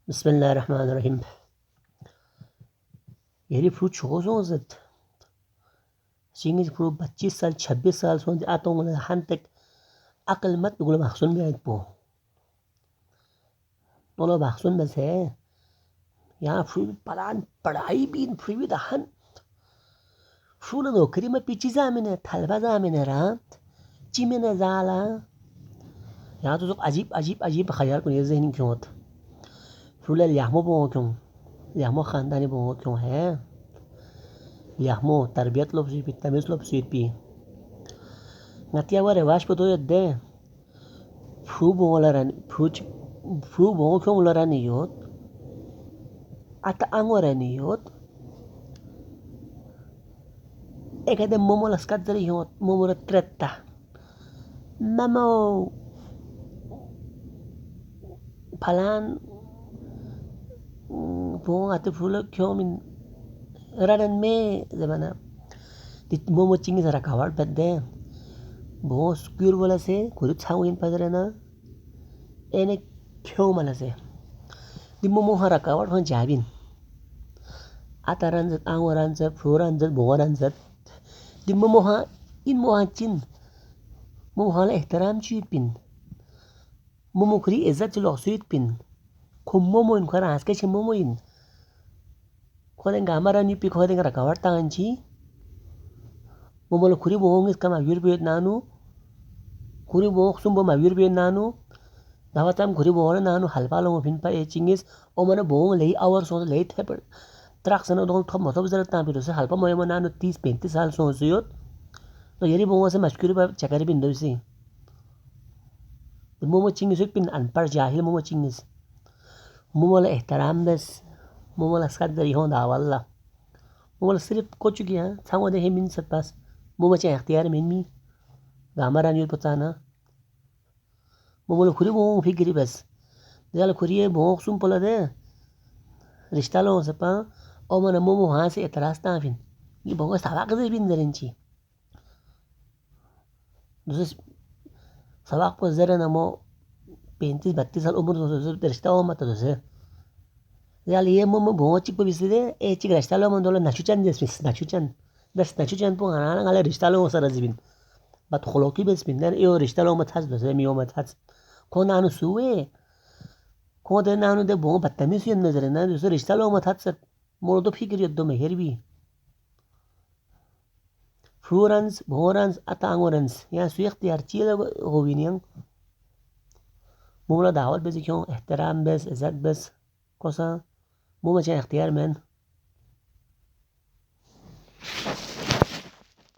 بسم الله الرحمن الرحیم. یعنی فرو چوکو زد چینگی فرو 25 سال 26 سال سوندی آتونگل هنتک عقل مت بگوله مخصون بیاید بو طلاب مخصون بس ہے یہاں فرو پلان پڑھائی بین فرو دهن فرو نوکری ما پیچی زمینه طلبه زمینه رند چی منه زالا یہاں تو عجیب عجیب عجیب خیال کنی ذهنی کیوت فرو لیحمو بو کیون لیحمو خاندانی بو کیون ہے لیحمو تربیت لبسید بی تمیز لبسید بی نتیجه واره واش بدو یده فرو بولارن فرو بو کیون لارن یود ata angorani yot ekade momo las kadri yot momo tretta mamo palan bon ate fulo kyomin ranan me zamana dit momo chingi sara kawal bedde bon skur wala se kuri chawin padrena ene kyomala se di momo hara kawal hon jabin ataran zat angoran zat floran zat boran zat di momoha in mohanchin momohala ihtiram chid pin momo kuri izzat losuit pin kum momo in kara aske che momo in khoden gamara ni pi khoden rakawar tanchi momo lo kuri bohong is kama yurbe nanu kuri bohong sumbo ma yurbe nanu dawatam kuri bohong nanu halpa lo fin pa e chingis o mana bohong lei hour so lei thep trak sana dong thop motob zara ta piro se halpa moyama nanu 30-35 साल so ziyot तो यरी बोंगा से मशकूरी पर चकरी बिन दो सी मोमो चिंगिस बिन अनपढ़ जाहिल मोमो चिंगिस मोमो ला एहतराम बस मोमो ला सदरी हों दावल्ला मोमो ला सिर्फ कुछ किया सांगो दे मिन सत पास मोमो चे इख्तियार मिन मी गामरा न्यूर पताना मोमो ला खुरी बोंग फिक्री बस दयाल खुरी बोंग सुम पला दे रिश्ता लो सपा ओ मन मोमो वहां से एतराज ताफिन ये बोंग सवाक दे बिन दरंची Entonces, sabak po zera na mo 35-32 साल उम्र तो रिश्ता हो मत तो से यार ये मो बहुत चिक बिसरे ए चिक रिश्ता लो मन दोला नाचुचन जस नाचुचन बस नाचुचन पो आना गाले रिश्ता लो सर जिबिन बात खलोकी बस बिन यो रिश्ता लो मत हस बस मियो मत हस को नानु सुवे को दे नानु दे बहुत बदतमीज ये नजर ना दूसरे रिश्ता लो मत हस मोर तो फिक्र यद्दो मेहर भी फ्लोरेंस बोरेंस अतांगोरेंस यहाँ सुई इख्तियार चीज़ होविनियंग मोला दावत बस क्यों एहतराम बस इज्जत बस कोसा मोमा चे इख्तियार मैन